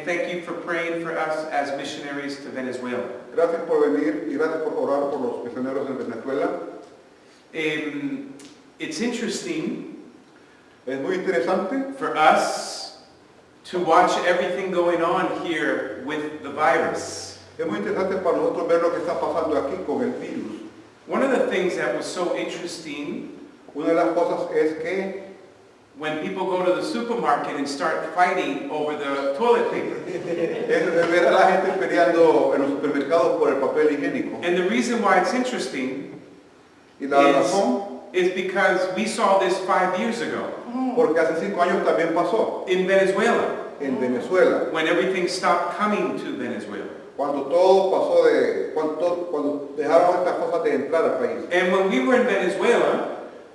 Thank you for praying for us as missionaries to Venezuela. Gracias por venir y gracias por orar por los misioneros en Venezuela. It's interesting Es muy interesante for us to watch everything going on here with the virus. Es muy interesante para nosotros ver lo que está pasando aquí con el virus. One of the things that was so interesting Una de las cosas es que when people go to the supermarket and start fighting over the toilet paper. es ver a la gente peleando en los supermercados por el papel higiénico. And the reason why it's interesting Y la razón, is because we saw this 5 years ago porque hace 5 años también pasó in Venezuela en Venezuela, when everything stopped coming to Venezuela. cuando todo pasó cuando dejaron estas cosas de entrar al país. And when we were in Venezuela,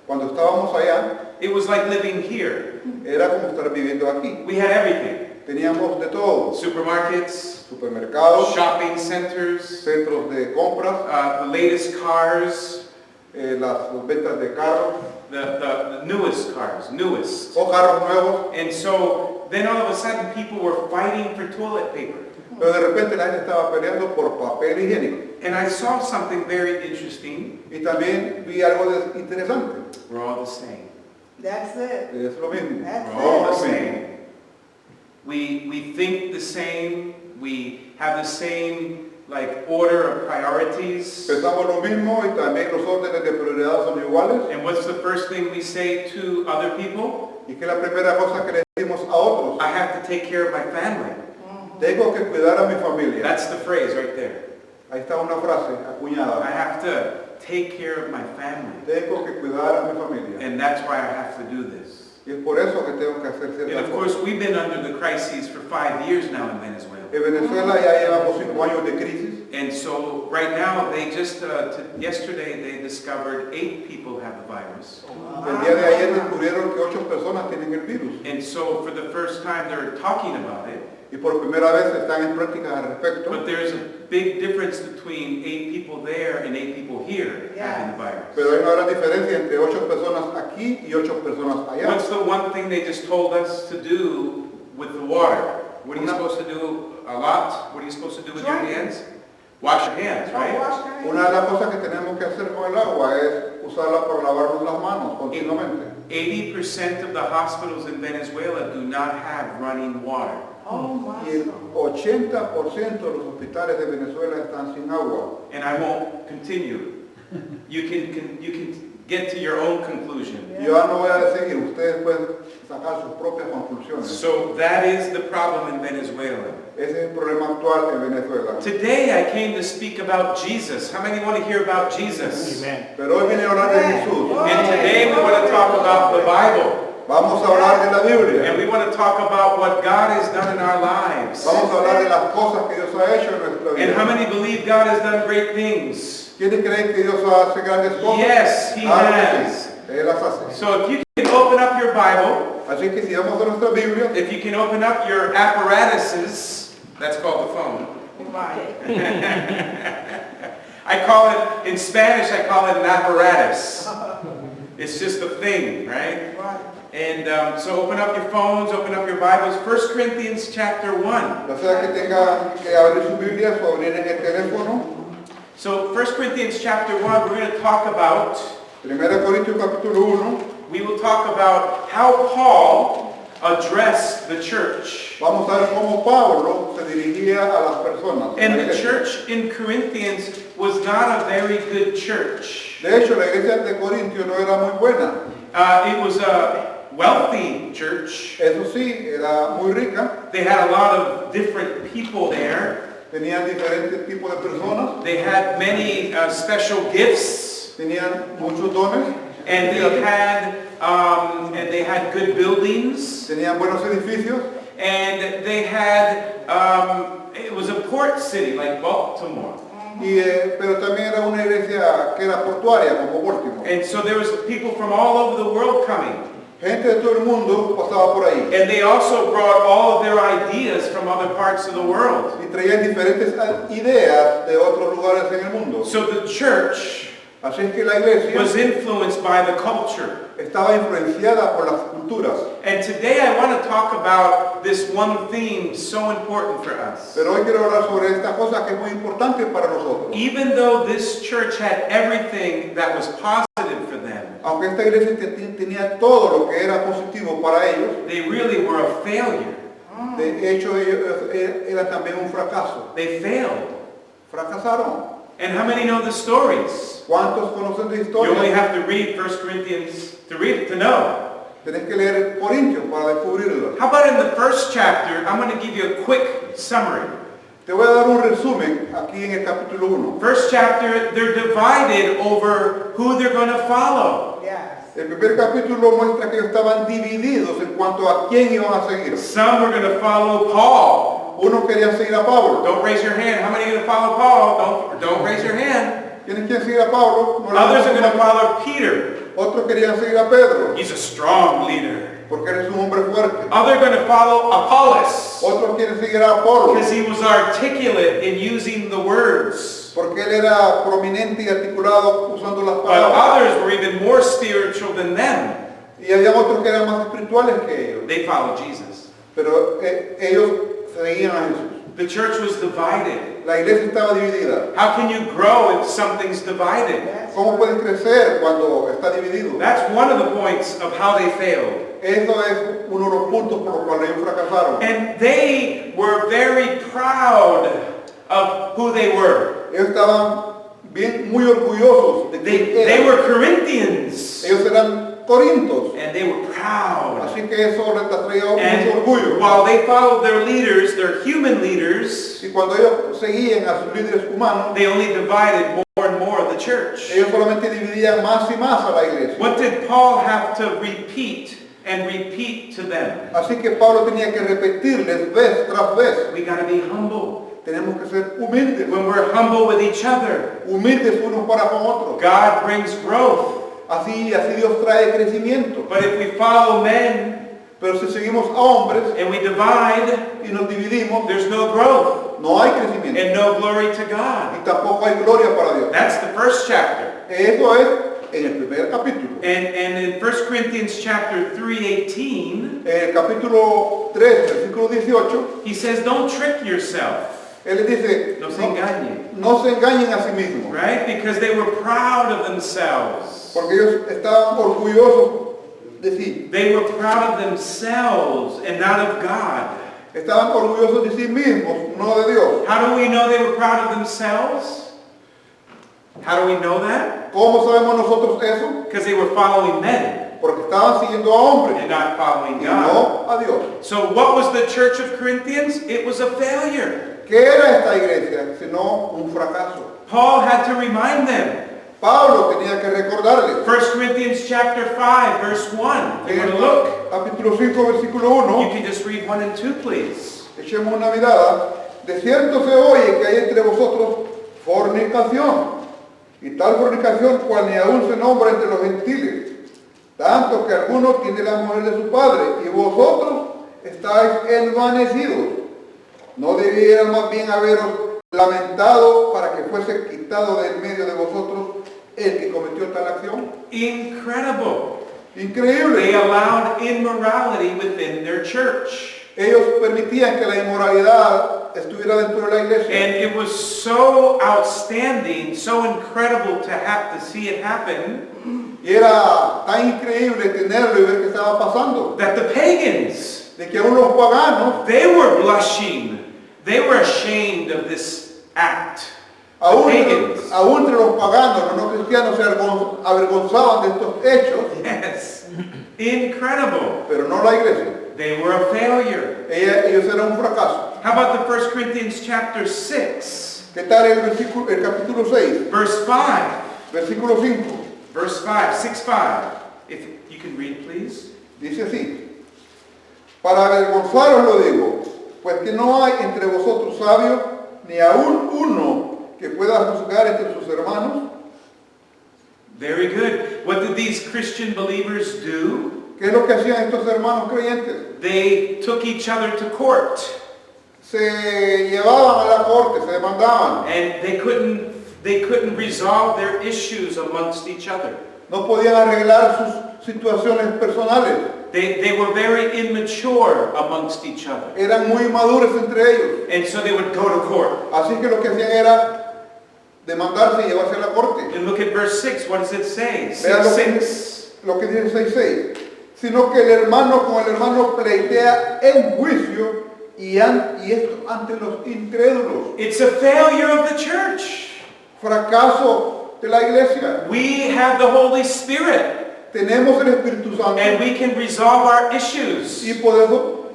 Cuando estábamos allá, it was like living here. era como estar viviendo aquí. We had everything. Teníamos de todo, Supermarkets, supermercados, shopping centers, centros de compras, the latest cars, las ventas de carros, the newest cars, newest. o carros nuevos, And so then all of a sudden people were fighting for toilet paper. pero de repente la gente estaba peleando por papel higiénico. And I saw something very interesting. Y también vi algo interesante. We're all the same. That's it. Es lo mismo. That's We're all the Lo mismo. same. We think the same. We have the same like order of priorities. Pensamos lo mismo y también los órdenes de prioridad son iguales. And what's the first thing we say to other people? Y que la primera cosa que le decimos a otros, I have to take care of my family. tengo que cuidar a mi familia. That's the phrase right there. Ahí está una frase I acuñada. have to take care of my family. Tengo que cuidar a mi familia. And that's why I have to do this. Y es por eso que tengo que hacer And ciertas of course, cosas. we've been under the crises for 5 years now in Venezuela. En Venezuela ya llevamos 5 años de crisis. And so right now, they just, yesterday, they discovered 8 people have the virus. El día de ayer descubrieron que 8 personas tienen el virus. And so for the first time, they're talking about it. Y por primera vez están en prácticas al respecto. But there's a big difference between 8 people there and 8 people here having the virus. Pero hay una gran diferencia entre 8 personas aquí y 8 personas allá. What's the one thing they just told us to do with the water? What are you supposed to do a lot? What are you supposed to do with your hands? Wash your hands, right? Una de las cosas que tenemos que hacer con el agua es usarla para lavarnos las manos continuamente. 80% of the hospitals in Venezuela do not have running water. Oh my Y el God. 80% de los hospitales de Venezuela están sin agua. And I won't continue. You can get to your own conclusion. Yo ya no voy a seguir, ustedes pueden sacar sus propias conclusiones. So that is the problem in Venezuela. Ese es el problema actual en Venezuela. Today I came to speak about Jesus. How many want to hear about Jesus? Amen. Pero hoy viene a hablar de Jesús. And today we want to talk about the Bible. Vamos a hablar de la Biblia. And we want to talk about what God has done in our lives. Vamos a hablar de las cosas que Dios ha hecho en nuestra And how vida. many believe God has done great things? ¿Quiénes creen que Dios hace grandes cosas? Yes, He Claro que has. sí, Él las hace. So if you can open up your Bible, Así que si vamos a nuestra Biblia, if you can open up your apparatuses, that's called the phone. Right. I call it, in Spanish, I call it an apparatus. It's just a thing, right? Right. And so open up your phones, open up your Bibles. 1 Corinthians chapter 1. ya sea que tenga que abrir su Biblia o abrir en el teléfono. So 1 Corinthians chapter 1, we're going to talk about, 1 Corintios capítulo 1. we will talk about how Paul addressed the church. Vamos a ver cómo Pablo se dirigía a las personas. And the church in Corinthians was not a very good church. De hecho, la iglesia de Corintio no era muy buena. It was a wealthy church. Eso sí, era muy rica. They had a lot of different people there. Tenían diferentes tipos de personas. They had many special gifts, Tenían muchos dones. and they had good buildings, Tenían buenos edificios. and they had it was a port city like Baltimore, Pero también era una iglesia que era portuaria, como Baltimore. and so there was people from all over the world coming, Gente de todo el mundo pasaba por ahí. and they also brought all of their ideas from other parts of the world. Y traían diferentes ideas de otros lugares en el mundo. So the church Así es que la iglesia was influenced by the culture. estaba influenciada por las culturas. And today I want to talk about this one theme so important for us. Pero hoy quiero hablar sobre esta cosa que es muy importante para nosotros. Even though this church had everything that was positive for them, Aunque esta iglesia tenía todo lo que era positivo para ellos, they really were a failure. de hecho ellos eran también un fracaso. They failed. Fracasaron. And how many know the stories? ¿Cuántos conocen de You only historia? have to read 1 Corinthians to read it, to know. Tenés que leer Corintios para descubrirlo. How about in the first chapter, I'm going to give you a quick summary. Te voy a dar un resumen aquí en el capítulo 1. First chapter, they're divided over who they're going to follow. Yes. El primer capítulo muestra que ellos estaban divididos en cuanto a quién iban a seguir. Some were going to follow Paul. Uno quería seguir a Pablo. Don't raise your hand. How many are going to follow Paul? Don't raise your hand. ¿Quiénes quieren seguir a Pablo? No Others are levanten going to la mano. follow Peter. Otros querían seguir a Pedro, He's a strong leader. porque eres un hombre fuerte. Others are going to follow Apollos Otros quieren seguir a Apolo, because he was articulate in using the words. porque él era prominente y articulado usando las But palabras. others were even more spiritual than them. Y había otros que eran más espirituales que ellos. They followed Jesus. Pero ellos seguían a Jesús. The church was divided. La iglesia estaba dividida. How can you grow if something's divided? Yes. ¿Cómo puedes crecer cuando está dividido? That's one of the points of how they failed. Eso es uno de los puntos por los cuales ellos fracasaron. And they were very proud of who they were. Ellos estaban muy orgullosos de quién They eran. were Corinthians. Ellos eran corintos. And they were proud. Así que eso les traía mucho And orgullo. while they followed their leaders, their human leaders, Y cuando ellos seguían a sus líderes humanos, they only divided more and more of the church. ellos solamente dividían más y más a la iglesia. What did Paul have to repeat and repeat to them? Así que Pablo tenía que repetirles vez tras vez. We got to be humble. Tenemos que ser humildes, When we're humble with each other, humildes unos para con otros. God brings growth. Así Dios trae crecimiento. But if we follow men Pero si seguimos a hombres and we divide, y nos dividimos, there's no growth no hay crecimiento. and no glory to God. Y tampoco hay gloria para Dios. That's the first chapter. Eso es en el primer capítulo. And in 1 Corinthians chapter 3:18, En el capítulo 3, versículo 18, he says, don't trick yourself. él les dice, No se engañen. no se engañen a sí mismos. Right? Because they were proud of themselves. Porque ellos estaban orgullosos de sí. They were proud of themselves and not of God. Estaban orgullosos de sí mismos, no de Dios. How do we know they were proud of themselves? How do we know that? ¿Cómo sabemos nosotros eso? Because they were following men Porque estaban siguiendo a hombres and not following y God. no a Dios. So what was the church of Corinthians? It was a failure. ¿Qué era esta iglesia? Sino un fracaso. Paul had to remind them. Pablo tenía que recordarles. 1 Corinthians chapter 5, verse 1. If you En want el to look, capítulo 5, versículo you 1, can just read 1 and 2, please. echemos una mirada. De cierto se oye que hay entre vosotros fornicación, y tal fornicación cual ni aún se nombra entre los gentiles, tanto que alguno tiene la mujer de su padre, y vosotros estáis envanecidos. ¿No debiera más bien haberos lamentado para que fuese quitado del medio de vosotros el que cometió tal acción? Incredible. They Increíble. allowed immorality within their church. Ellos permitían que la inmoralidad estuviera dentro de la iglesia. And it was so outstanding, so incredible to have to see it happen, Y era tan increíble tenerlo y ver qué estaba pasando. that the pagans, De que aún los paganos, they were blushing. They were ashamed of this act. aún Pagans. entre los paganos, los no cristianos se avergonzaban de estos hechos, Yes. Incredible. pero no la iglesia. They were a failure. Ellos eran un fracaso. How about the 1 Corinthians chapter 6, ¿Qué tal el capítulo 6, verse 5? versículo 5? Verse 5, 6:5. If you can read, please. Dice así: para avergonzaros lo digo, pues que no hay entre vosotros sabio, ni aún uno que pueda juzgar entre sus hermanos. Very good. What did these Christian believers do? ¿Qué es lo que hacían estos hermanos creyentes? They took each other to court, Se llevaban a la corte, se demandaban, and they couldn't They couldn't resolve their issues amongst each other. No podían arreglar sus situaciones personales. They were very immature amongst each other. Eran muy inmaduros entre ellos. And so they would go to court. Así que lo que hacían era demandarse y llevarse a la corte. And look at verse 6. What does it say? Vean 6:6. lo que dice 6:6. Sino que el hermano con el hermano pleitea en juicio y esto ante los incrédulos. It's a failure of the church. Fracaso de la iglesia. We have the Holy Spirit. Tenemos el Espíritu Santo And we can resolve our issues. y podemos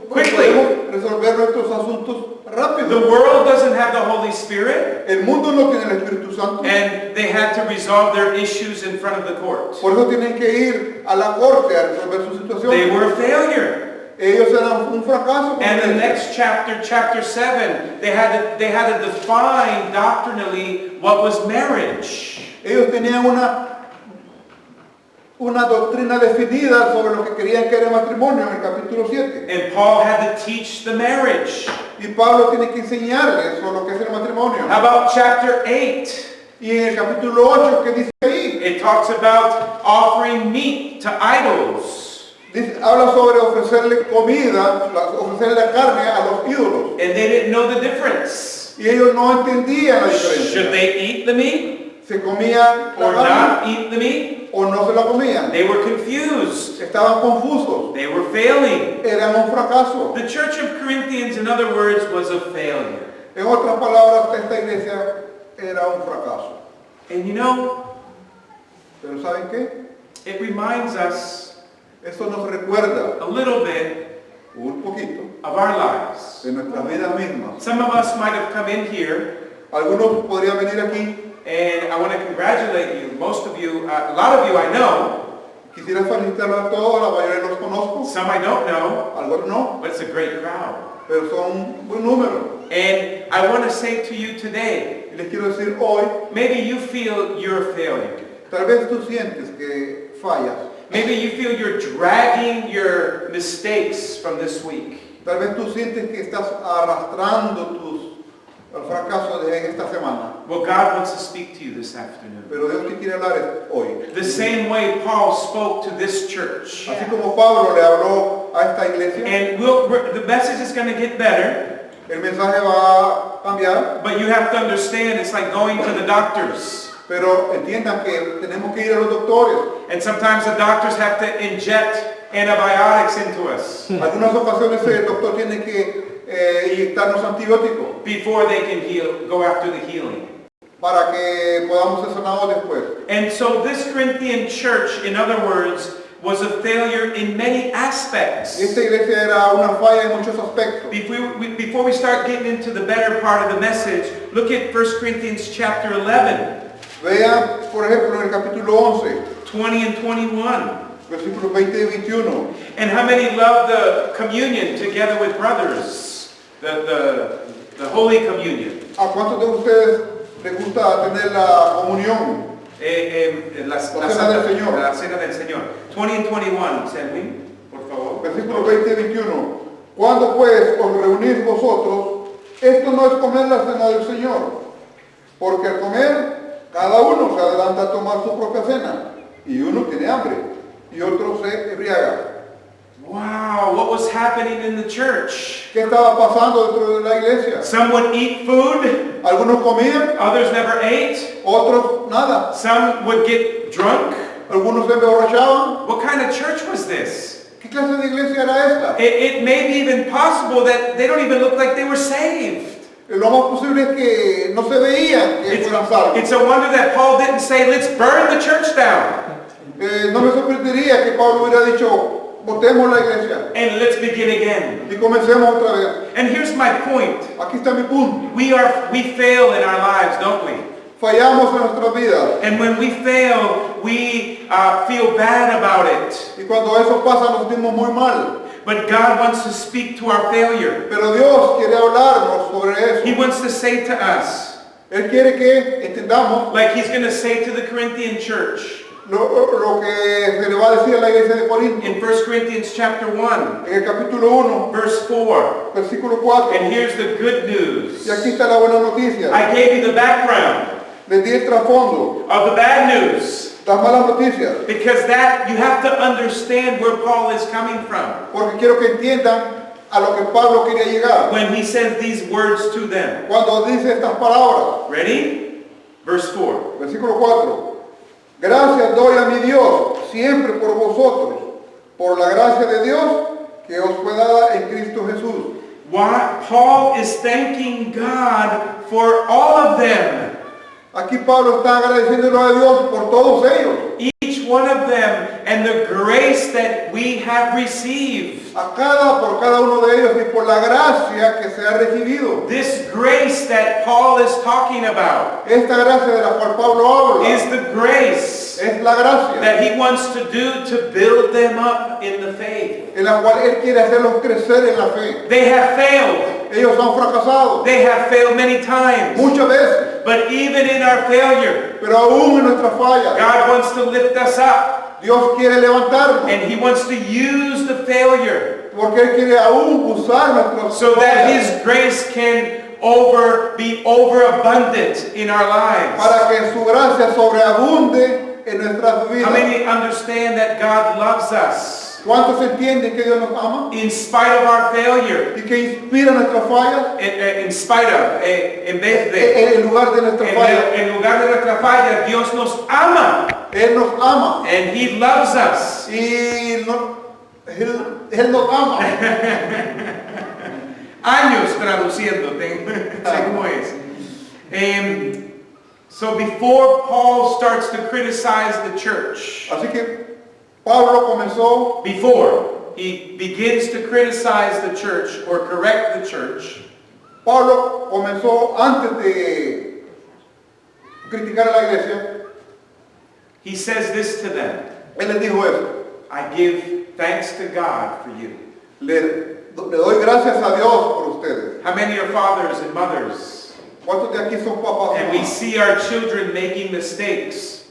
resolver nuestros asuntos rápido. The world doesn't have the Holy Spirit, El mundo no tiene el Espíritu Santo. and they had to resolve their issues in front of the court. Por eso tienen que ir a la corte a resolver su situación. They were a failure. Ellos eran un fracaso. And the next chapter, chapter 7, they had to define doctrinally what was marriage. Ellos tenían una doctrina definida sobre lo que querían que era matrimonio en el capítulo 7. And Paul had to teach the marriage. Y Pablo tiene que enseñarles sobre lo que es el matrimonio. How about chapter 8? Y en el capítulo 8, ¿qué dice ahí? It talks about offering meat to idols. Habla sobre ofrecerle comida, ofrecerle la carne a los ídolos. And they didn't know the difference. Y ellos no entendían la Should diferencia. they eat the meat Se comían la or carne not eat the meat? o no se la comían. They were confused. Estaban confusos. They were failing. Eran un fracaso. The church of Corinthians, in other words, was a failure. En otras palabras, esta iglesia era un fracaso. And you know, Pero ¿saben qué? it reminds us Eso nos recuerda a little bit un poquito of our lives. de nuestras vidas mismas. Some of us might have come in here, Algunos podrían venir aquí. and I want to congratulate you. Most of you, a lot of you I know, Quisiera felicitarlos a todos, la mayoría los conozco, some I don't know, algunos no, but it's a great crowd. pero son un buen número. And I want to say to you today, Y les quiero decir hoy, maybe you feel you're a failure. tal vez tú sientes que fallas. Maybe you feel you're dragging your mistakes from this week. Tal vez tú sientes que estás arrastrando el fracaso de esta semana. Well, God wants to speak to you this afternoon. Pero Dios te quiere hablar hoy. The same way Paul spoke to this church. Así como Pablo le habló a esta iglesia, And the message is going to get better, el mensaje va a cambiar, but you have to understand it's like going to the doctors. pero entiendan que tenemos que ir a los doctores. And sometimes the doctors have to inject antibiotics into us Algunas ocasiones el doctor tiene que inyectarnos antibióticos before they can go after the healing. para que podamos ser sanados después. And so this Corinthian church, in other words, was a failure in many aspects. Esta iglesia era una falla en muchos aspectos. Before we start getting into the better part of the message, look at 1 Corinthians chapter 11, Vean, por ejemplo, en el capítulo 11, 20 and 21. versículos 20 y 21. And how many love the communion together with brothers? The Holy Communion. ¿A cuántos de ustedes les gusta tener la comunión? La cena del Señor. La cena del Señor. 20 and 21, Selwyn, por favor. Versículos 20 y 21. Cuando pues os reunís vosotros, esto no es comer la cena del Señor, porque al comer cada uno se adelanta a tomar su propia cena, y uno tiene hambre, y otro se embriaga. Wow, what was happening in the church? ¿Qué estaba pasando dentro de la iglesia? Some would eat food, Algunos comían, others never ate. otros nada. Some would get drunk. Algunos se emborrachaban. What kind of church was this? ¿Qué clase de iglesia era esta? It may be even possible that they don't even look like they were saved. Lo más posible es que no se veían que fueran salvos. It's a wonder that Paul didn't say, let's burn the church down No me sorprendería que Pablo hubiera dicho, botemos la iglesia and let's begin again. y comencemos otra vez. And here's my point. Aquí está mi punto. We fail in our lives, don't we? Fallamos en nuestras vidas. And when we fail, we feel bad about it. Y cuando eso pasa nos sentimos muy mal. But God wants to speak to our failure. Pero Dios quiere hablarnos sobre eso. He wants to say to us, Él quiere que entendamos like he's going to say to the Corinthian church lo que se le va a decir a la iglesia de Corinto. in 1 Corinthians chapter 1, En el capítulo 1, verse 4. versículo 4. And here's the good news. Y aquí está la buena noticia. I gave you the background. Les di el trasfondo, of the bad news. las malas noticias, Because that, you have to understand where Paul is coming from porque quiero que entiendan a lo que Pablo quería llegar. when he says these words to them. Cuando dice estas palabras, Ready? Verse 4. versículo 4, gracias doy a mi Dios siempre por vosotros, por la gracia de Dios que os fue dada en Cristo Jesús. Why? Paul is thanking God for all of them. Aquí Pablo está agradeciéndolo a Dios por todos ellos, Each one of them and the grace that we have received. por cada uno de ellos y por la gracia que se ha recibido. This grace that Paul is talking about Esta gracia de la cual Pablo habla is the grace es la gracia that he wants to do to build them up in the faith. en la cual Él quiere hacerlos crecer en la fe. They have failed. Ellos han fracasado They have failed many times. muchas veces, But even in our failure, pero aún en nuestras fallas, God wants to lift us up. Dios quiere levantarnos, And he wants to use the failure porque Él quiere aún usar nuestras so that fallas his grace can be overabundant in our lives. para que su gracia sobreabunde en nuestras How vidas. many understand that God loves us ¿Cuántos entienden que Dios nos ama in spite of our failure? y que inspira nuestras fallas In spite of, en vez de, en lugar de nuestras fallas? en lugar de nuestra falla, Dios nos ama Él nos ama and he loves us. y Él nos ama. Años traduciendo, sé cómo es. So before Paul starts to criticize the church, Así que Pablo comenzó, before he begins to criticize the church or correct the church, Pablo comenzó antes de criticar a la iglesia, he says this to them: él les dijo eso. I give thanks to God for you. Le doy gracias a Dios por ustedes. How many are fathers and mothers? ¿Cuántos de aquí son papás? And we see our children making mistakes.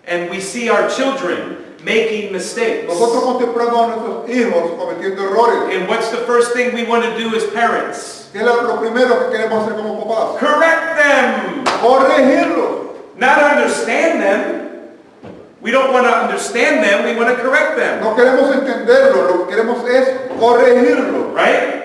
And we see our children making mistakes. Nosotros contemplamos a nuestros hijos cometiendo errores. And what's the first thing we want to do as parents? ¿Qué es lo primero que queremos hacer como papás? Correct them, Corregirlos. not understand them. We don't want to understand them, we want to correct them. No queremos entenderlo, lo que queremos es corregirlo. Right?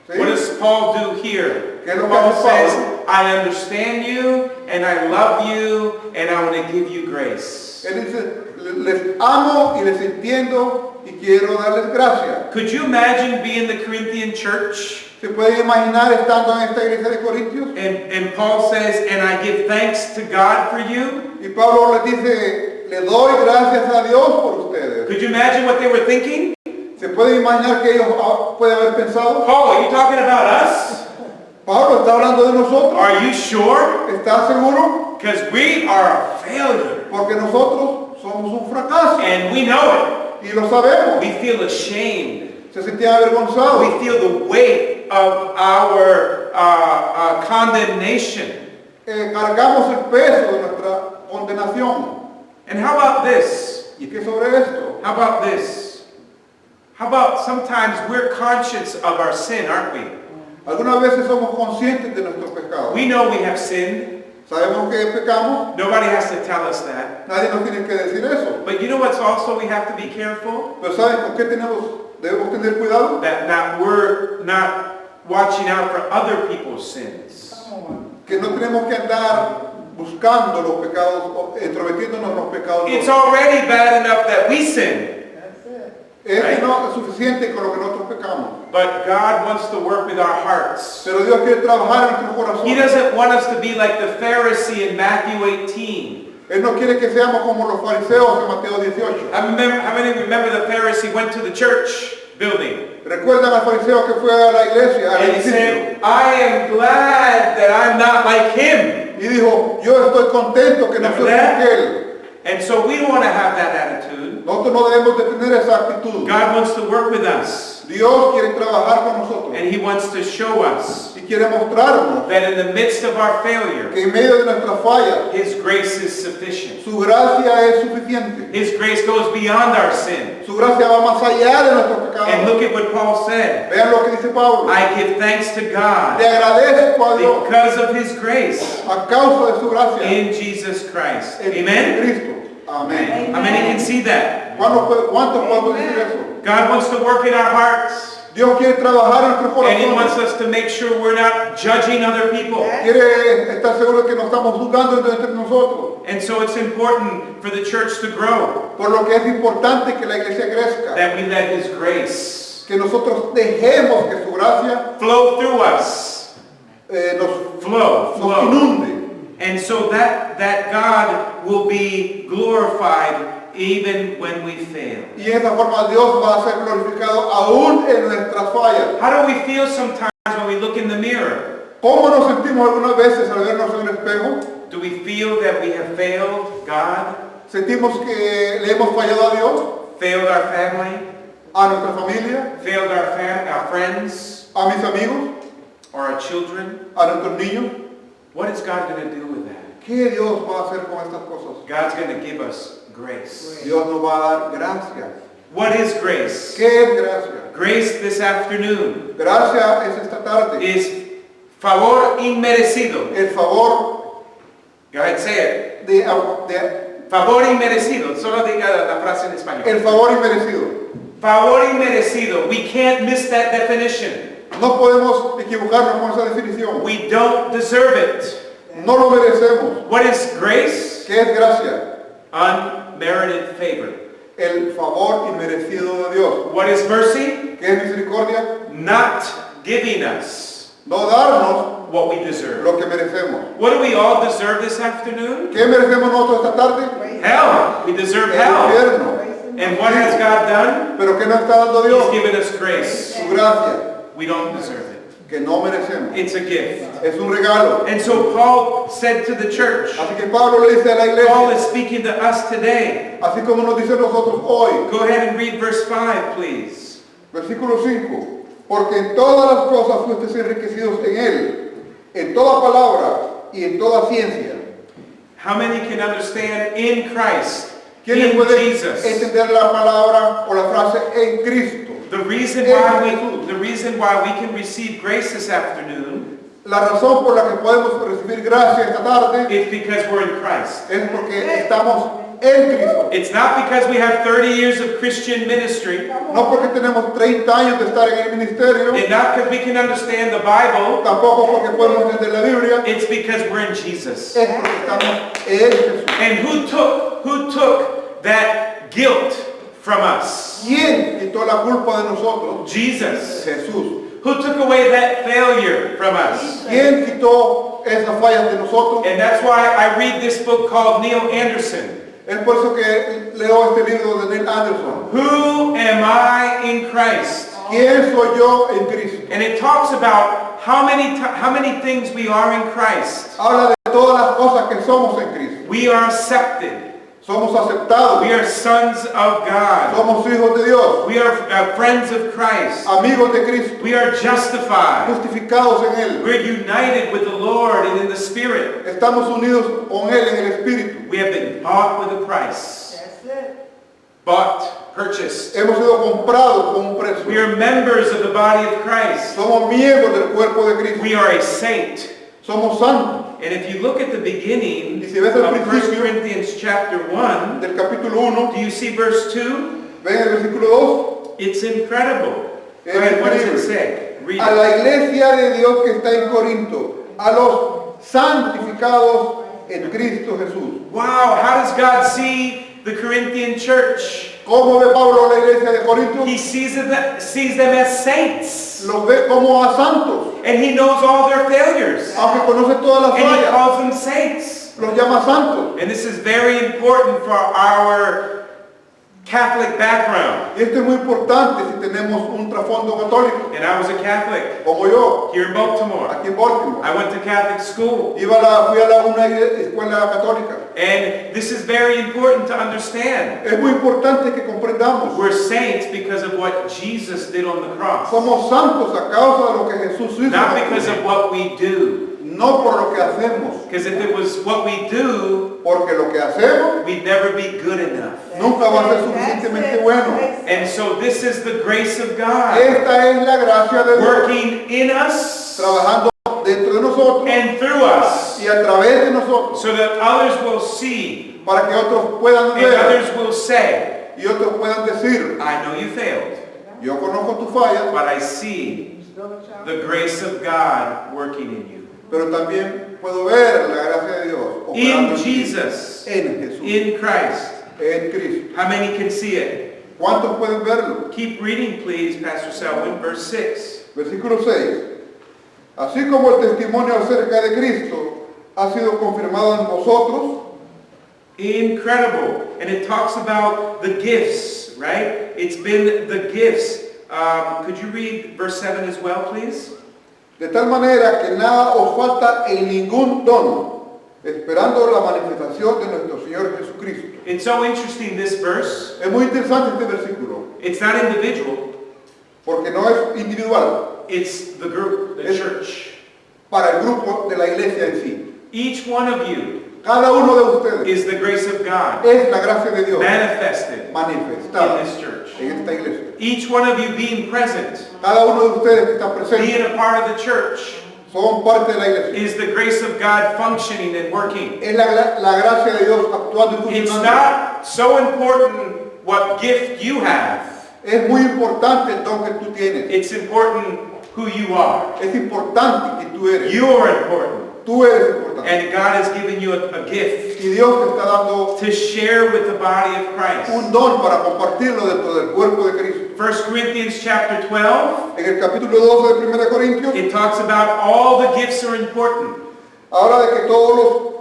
¿Sí? What does Paul do here? ¿Qué es lo que Paul hace says, Pablo? I understand you, and I love you, and I want to give you grace. Él dice, les amo y les entiendo y quiero darles gracia. Could you imagine being the Corinthian church? ¿Se puede imaginar estando en esta iglesia de Corintios? And Paul says, and I give thanks to God for you. Y Pablo les dice, le doy gracias a Dios por ustedes. Could you imagine what they were thinking? ¿Se puede imaginar que ellos pueden haber pensado? Paul, are you talking about us? Pablo está hablando de nosotros. Are you sure? ¿Estás seguro? Because we are a failure. Porque nosotros somos un fracaso. And we know Y lo sabemos. it. We feel ashamed. Se sentían avergonzados. We feel the weight of our condemnation. Cargamos el peso de nuestra condenación. And how about this? ¿Y qué sobre esto? How about this? How about sometimes we're conscious of our sin, aren't we? Algunas veces somos conscientes de nuestros pecados. We know we have sinned. Sabemos que pecamos. Nobody has to tell us that. Nadie nos tiene que decir eso. But you know what's also we have to be careful? Pero ¿saben con qué debemos tener cuidado? That we're not watching out for other people's sins. Que no tenemos que andar buscando los pecados, o entrometiéndonos en los pecados. It's already bad enough that we sin. That's it. Es Right. que no es suficiente con lo que nosotros pecamos. But God wants to work with our hearts. Pero Dios quiere trabajar en nuestro corazón. He doesn't want us to be like the Pharisee in Matthew 18. Él no quiere que seamos como los fariseos en Mateo 18. How many remember the Pharisee went to the church building? ¿Recuerdan al fariseo que fue a la iglesia, al And he edificio? said, I am glad that I'm not like him. Y dijo, yo estoy contento que no soy ¿Verdad? como él. And so we don't want to have that attitude. Nosotros no debemos de tener esa actitud. God wants to work with us. Dios quiere trabajar con nosotros and He wants to show us y quiere mostrarnos that in the midst of our failure, que en medio de nuestras fallas, His grace is sufficient. su gracia es suficiente. His grace goes beyond our sin. Su gracia va más allá de nuestros And pecados. look at what Paul said. Vean lo que dice Pablo. I give thanks to Le God agradezco a Dios because of His grace a causa de su gracia in Jesus Christ. en Amen? Cristo. Amén. How many can see that? ¿Cuántos podemos decir eso? God wants to work in our hearts. Dios quiere trabajar en nuestros And He wants corazones. us to make sure we're not judging other people. Quiere estar seguro de que no estamos juzgando entre nosotros. And so it's important for the church to grow, Por lo que es importante que la iglesia crezca. that we let His grace Que nosotros dejemos que su gracia flow through us. nos Flow. inunde. And so that God will be glorified even when we fail. Y en esa forma Dios va a ser glorificado aún en nuestras fallas. How do we feel sometimes when we look in the mirror? ¿Cómo nos sentimos algunas veces al vernos en el espejo? Do we feel that we have failed God, ¿Sentimos que le hemos fallado a Dios, failed our family, a nuestra familia, failed our friends, a mis amigos, or our children? a nuestros niños? What is God going to do with that? ¿Qué Dios va a hacer con estas cosas? God's going to give us grace. Dios nos va a dar gracia. What is grace? ¿Qué es gracia? Grace this afternoon Gracia es esta tarde. is favor inmerecido. El favor Go ahead, say it. de Favor inmerecido. Solo diga la frase en español. el favor inmerecido. Favor inmerecido. We can't miss that definition. No podemos equivocarnos con esa definición. We don't deserve it. No lo merecemos. What is grace? ¿Qué es gracia? Unmerited favor. El favor inmerecido de Dios. What is mercy? ¿Qué es misericordia? Not giving us No darnos what we deserve. lo que merecemos. What do we all deserve this afternoon? ¿Qué merecemos nosotros esta tarde? Hell. We deserve El hell. infierno. And what has God done? Pero ¿qué nos está dando He's Dios? given us grace. Su gracia, We don't deserve it. que no merecemos. It's a gift. Es un regalo. And so Paul said to the church, Así que Pablo le dice a la Paul iglesia, is speaking to us today. así como nos dice a nosotros hoy, Go ahead and read verse 5, please. versículo 5, porque en todas las cosas fuisteis enriquecidos en él, en toda palabra y en toda ciencia. How many can understand in Christ, ¿Quién in puede Jesus? entender la palabra o la frase en Cristo? The reason why we can receive grace this afternoon La razón por la que podemos recibir gracia esta tarde is because we're in Christ. es porque estamos en Cristo. It's not because we have 30 years of Christian ministry, No porque tenemos 30 años de estar en el ministerio, and not because we can understand the Bible. tampoco porque podemos entender la Biblia, It's because we're in Jesus. es porque estamos en Jesús. And who took that guilt from us? ¿Quién quitó la culpa de nosotros? Jesus. Jesús. Who took away that failure from us? ¿Quién quitó esas fallas de nosotros? And that's why I read this book called Neil Anderson. Es por eso que leo este libro de Neil Anderson. Who am I in Christ? ¿Quién soy yo en Cristo? And it talks about how many things we are in Christ. Habla de todas las cosas que somos en Cristo. We are accepted. Somos aceptados. We are sons of God. Somos hijos de Dios. We are friends of Christ. Amigos de Cristo. We are justified. Justificados en Él. We're united with the Lord and in the Spirit. Estamos unidos con Él en el Espíritu. We have been bought with a price. That's it. Bought, purchased. Hemos sido comprados con un precio. We are members of the body of Christ. Somos miembros del cuerpo de Cristo. We are a saint. Somos santos. And if you look at the beginning Y si ves el of 1 principio Corinthians chapter 1, Del capítulo 1, do you see verse 2? ven el versículo It's incredible. Go Es ahead, what does it increíble. say? 2. Read A it. la iglesia de Dios que está en Corinto, a los santificados en Cristo Jesús. Wow, how does God see the Corinthian church? ¿Cómo ve Pablo a la iglesia de Corinto? He sees them as saints. Los ve como a santos, And he knows all their failures. aunque conoce todas las And he fallas, calls them saints. los llama santos. And this is very important for our Catholic background, Y esto es muy importante si tenemos un trasfondo católico, and I was a Catholic como yo, here in Baltimore. aquí en Baltimore. I went to Catholic school, Fui a una escuela católica. and this is very important to understand. Es muy importante que comprendamos. We're saints because of what Jesus did on the cross, Somos santos a causa de lo que Jesús hizo. not because of what we do. No por lo que hacemos, Because if it was what we do, porque lo que hacemos we'd never be good enough. nunca va a ser That's suficientemente it. bueno. That's it. And so this is the grace of God Esta es la gracia de Dios working in us trabajando dentro de nosotros and through us, y a través de nosotros so that others will see para que otros puedan and ver others will say, y otros puedan decir, I know you failed, yo conozco tus fallas, but I see the grace of God working in you. pero también puedo ver la gracia de Dios operando In en ti, Jesus, en Jesús, in Christ. en Cristo. How many can see it? ¿Cuántos pueden verlo? Keep reading, please, Pastor Selwyn, verse 6. Versículo 6. Así como el testimonio acerca de Cristo ha sido confirmado en vosotros, Incredible. And it talks about the gifts, right? It's been the gifts. Could you read verse 7 as well, please? de tal manera que nada os falta en ningún don, esperando la manifestación de nuestro Señor Jesucristo. It's so interesting, this verse. Es muy interesante este versículo, It's not individual. porque no es individual, It's the group, the Es- church. para el grupo de la iglesia en sí. Each one of you Cada uno de ustedes is the grace of God es la gracia de Dios manifested manifestada in this church. en esta iglesia. Each one of you being present, Cada uno de ustedes que está presente being a part of the church, son parte de la iglesia. is the grace of God functioning and working. Es la gracia de Dios actuando y It's funcionando. not so important what gift you have. Es muy importante el don que tú tienes. It's important who you are. Es importante que tú eres. You are important. Tú eres importante. And God has given you a gift Y Dios te está dando to share with the body of Christ. un don para compartirlo dentro del cuerpo de Cristo. 1 Corinthians chapter 12, En el capítulo 12 de 1 Corintios it talks about all the gifts are important. habla de que todos los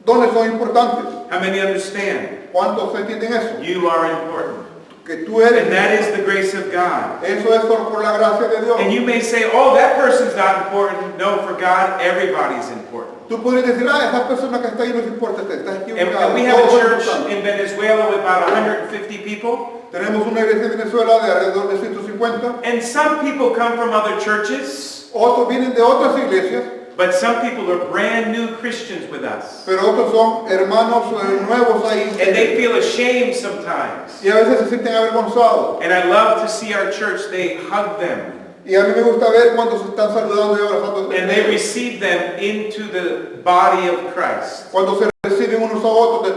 dones son importantes. How many understand? ¿Cuántos entienden eso? You are important. Que tú eres. And that is the grace of God. Eso es solo por la gracia de Dios. And you may say, oh, that person's not important. No, for God, everybody's important. Tú podrías decir, esa persona que está ahí no es importante, estás And equivocado. we have a Todos son church importantes. in Venezuela with about 150 people. Tenemos una iglesia en Venezuela de alrededor de 150. And some people come from other churches, Otros vienen de otras iglesias, but some people are brand new Christians with us. pero otros son hermanos nuevos ahí. And they feel ashamed sometimes. Y a veces se sienten avergonzados. And I love to see our church, they hug them. Y a mí me gusta ver cuando se están saludando y abrazando. And they receive them into the body of Christ. Cuando se reciben unos a otros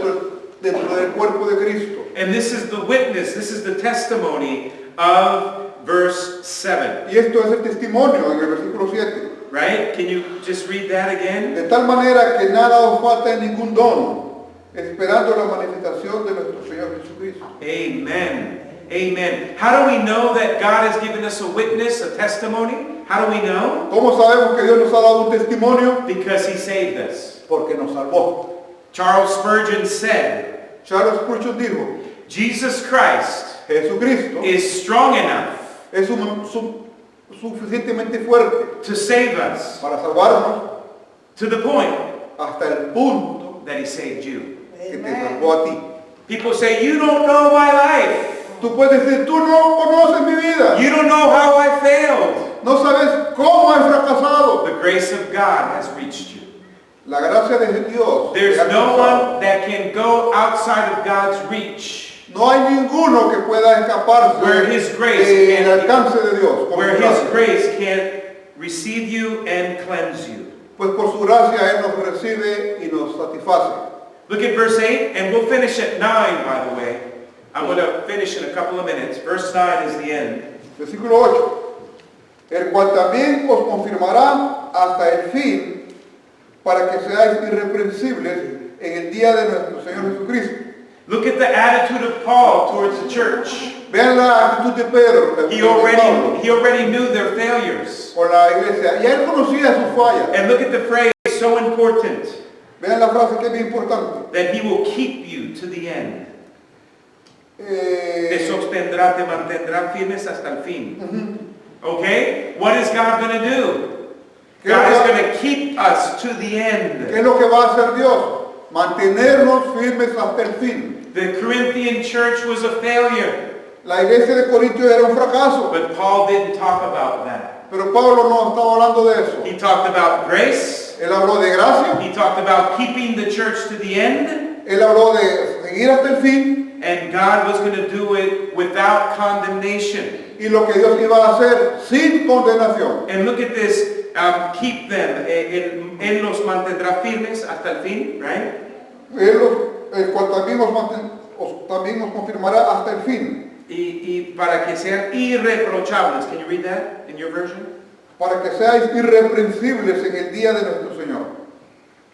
dentro del cuerpo de Cristo. And this is the witness, this is the testimony of verse 7. Y esto es el testimonio en el versículo 7. Right? Can you just read that again? De tal manera que nada os falta en ningún don, esperando la manifestación de nuestro Señor Jesucristo. Amen. Amen. How do we know that God has given us a witness, a testimony? How do we know? ¿Cómo sabemos que Dios nos ha dado un testimonio? Because He saved us. Porque nos salvó. Charles Spurgeon said, Charles Spurgeon dijo, Jesus Christ Jesucristo is strong enough es suficientemente fuerte to save us para salvarnos to the point hasta el punto that He saved you. que te Amen. salvó a ti. People say, you don't know my life. Tú puedes decir, tú no conoces mi vida. You don't know how I failed. No sabes cómo he fracasado. The grace of God has reached you. La gracia de Dios. There's te ha no alcanzado. one that can go outside of God's reach, No hay ninguno que pueda escaparse where His grace del can, alcance de Dios. Por where su His gracia. grace can receive you and cleanse you. Pues por su gracia Él nos recibe y nos satisface. Look at verse 8, and we'll finish at 9, by the way. I'm going to finish in a couple of minutes. Verse 9 is the end. Versículo 8. El cual también os confirmará hasta el fin para que seáis irreprensibles en el día de nuestro Señor Jesucristo. Look at the attitude of Paul towards the church. Vean la actitud de Pedro, He de Pablo, already knew their failures. con la iglesia. Y él conocía sus fallas. And look at the phrase, so important, Vean la frase que es bien importante. that He will keep you to the end. Te sostendrá, te mantendrá firmes hasta el fin. Okay? What is God going to do? God is going to keep us to the end. ¿Qué es lo que va a hacer Dios? Mantenernos firmes hasta el fin. The Corinthian church was a failure, La iglesia de Corintios era un fracaso, but Paul didn't talk about that. pero Pablo no estaba hablando de eso. He talked about grace. Él habló de gracia, He talked about keeping the church to the end. él habló de seguir hasta el fin, And God was going to do it without condemnation. y lo que Dios iba a hacer sin condenación. And look at this, keep them, Él los mantendrá firmes hasta el fin, right? El cual también nos confirmará hasta el fin, Y para que sean irreprochables. Can you read that in your version? para que seáis irreprensibles en el día de nuestro Señor.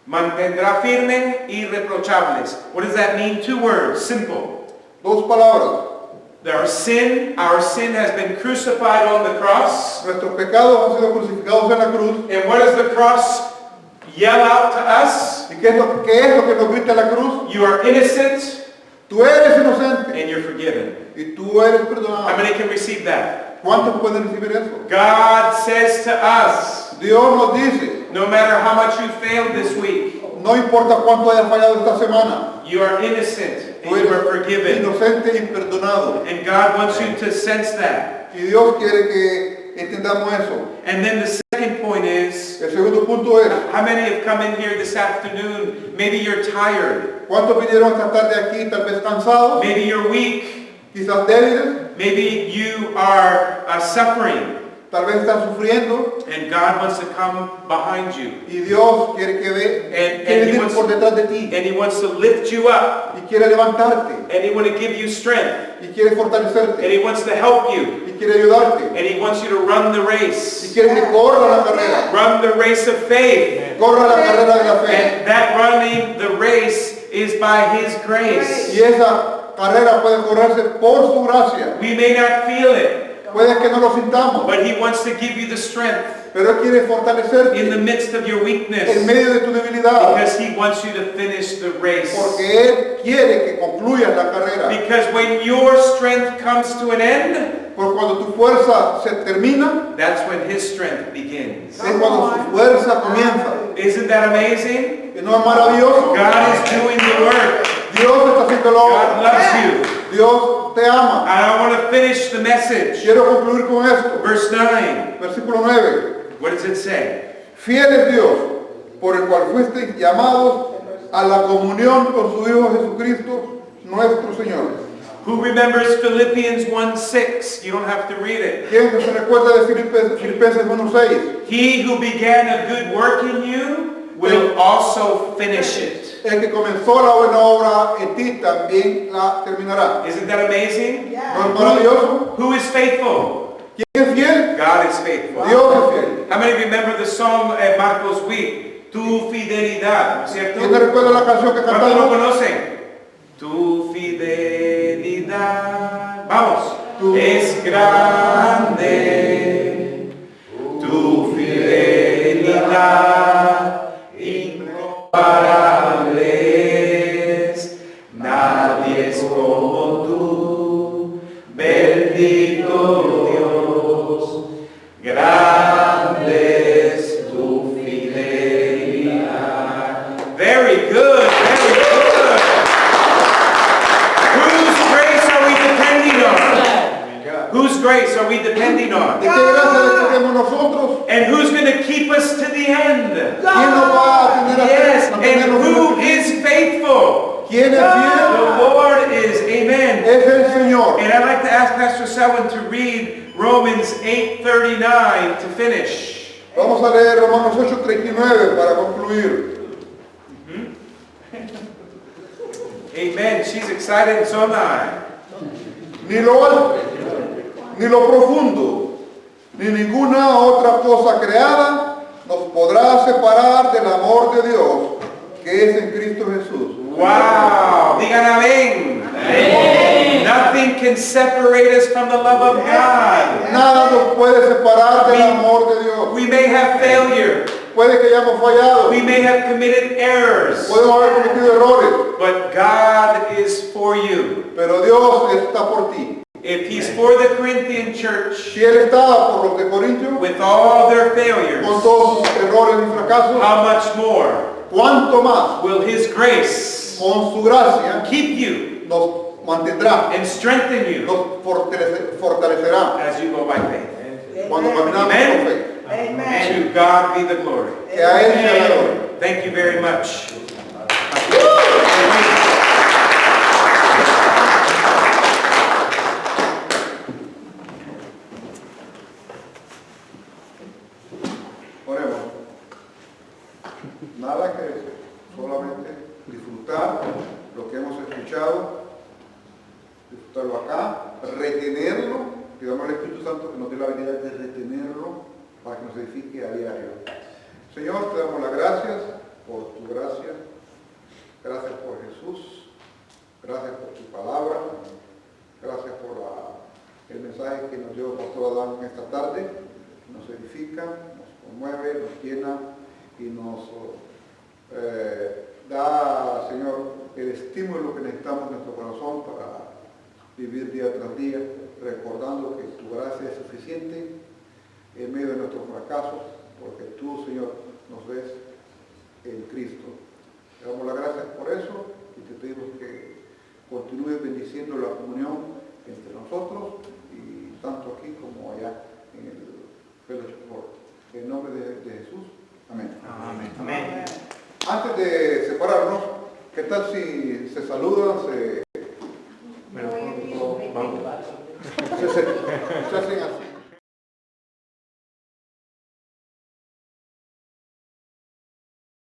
Mantendrá firme, irreprochables. What does that mean? 2 words, simple. Dos palabras. Our sin has been crucified on the cross. Nuestros pecados han sido crucificados en la cruz. And what does the cross yell out to us? ¿Y qué es lo que nos grita la cruz? You are innocent Tú eres inocente and you're forgiven. y tú eres How perdonado. many can receive that? ¿Cuántos pueden recibir eso? God says to us, Dios nos dice, no matter how much you failed this week, no importa cuánto hayas fallado esta semana, you are innocent tú and you are eres forgiven. inocente y perdonado. And God wants you to sense that. Y Dios quiere que entendamos eso. And then the second point is, El segundo punto es, how many have come in here this afternoon? Maybe you're tired. ¿cuántos vinieron esta tarde aquí tal vez cansados, Maybe you're weak. quizás débiles, Maybe you are suffering. tal vez están sufriendo And God wants to come behind you. y Dios quiere que quiere ir por detrás de ti And He wants to lift you up. y quiere levantarte And He wants to give you strength. y quiere And fortalecerte He wants to help you. y quiere ayudarte And He wants you to run the y race. quiere que corra la carrera, Run the race of faith. corra la carrera de la fe. And that running the race is by His grace. Y esa carrera puede correrse por su gracia. We may not feel it, Puede que no lo sintamos, but He wants to give you the strength pero Él quiere fortalecerte in the midst of your en weakness, medio de tu debilidad, because He wants you to finish the race. porque Él quiere que concluyas la carrera. Because when your strength comes to an end, Porque cuando tu fuerza se termina, that's when His strength begins. es cuando su fuerza comienza. Isn't that amazing? ¿Y no es maravilloso? God is doing the work. Dios está haciendo la God obra. loves you. Dios te ama. And I want to finish the message. Quiero concluir con esto. Verse 9. Versículo 9. What does it say? Fiel es Dios, por el cual fuisteis llamados a la comunión con su Hijo Jesucristo, nuestro Señor. Who remembers Philippians 1:6? You don't have to read it. ¿Quién se recuerda de Filipenses 1:6? He who began a good work in you will also finish it. El que comenzó la buena obra en ti también la terminará. Isn't that amazing? ¿No es maravilloso? Who is faithful? ¿Quién es fiel? God is faithful. Dios es fiel. How many remember the song Marcos Witt? Tu fidelidad, ¿no es cierto? ¿Quién recuerda la canción que ¿Cuántos lo cantamos? conocen? Tu fidelidad, vamos, Tu es grande, tu fidelidad, incomparable es, nadie es como tú, bendito Dios, grande es tu fidelidad. Very good, very good. Whose grace are we depending on? Whose grace are we depending on? ¿De qué gracia dependemos nosotros? And who's going to keep us to the end? ¿Quién nos va a tener Yes, and mantenernos who firmes? is faithful? ¿Quién es The fiel? Lord is, amen. Es el Señor. And I'd like to ask Pastor Selwyn to read Romans 8:39 to finish. Vamos a leer Romanos 8:39 para concluir. Amen. She's excited and so am I. Ni lo alto, ni lo profundo, ni ninguna otra cosa creada nos podrá separar del amor de Dios que es en Cristo Jesús. Wow. Digan amén. Nothing can separate us from the love of God. Nada nos puede separar del amor de Dios. We may have failure. puede que hayamos fallado, We may have committed errors. podemos haber cometido errores, But God is for you. pero Dios está por ti. If He's for the Corinthian church Si Él está por los de Corintios, with all their con failures, todos sus errores y fracasos, how much more ¿cuánto más will His grace con su gracia keep you nos mantendrá, and strengthen you nos fortalecerá as you go by faith? cuando caminamos Amen. con fe? Amen. To God be the glory. Que a Él sea la gloria. Thank you very much. Oremos. Nada que decir, solamente disfrutar lo que hemos escuchado, disfrutarlo acá, retenerlo, pidamos al Espíritu Santo que nos dé la habilidad de retenerlo para que nos edifique a diario. Señor, te damos las gracias por tu gracia, gracias por Jesús, gracias por tu palabra, gracias por el mensaje que nos dio el pastor Adán esta tarde, nos edifica, nos conmueve, nos llena y nos da, Señor, el estímulo que necesitamos en nuestro corazón para vivir día tras día, recordando que tu gracia es suficiente en medio de nuestros fracasos, porque tú, Señor, nos ves en Cristo. Te damos las gracias por eso y te pedimos que continúes bendiciendo la comunión entre nosotros y tanto aquí como allá en el Fellowship Hall. En nombre de Jesús. Amén. Amén. Antes de separarnos, ¿qué tal si se saludan,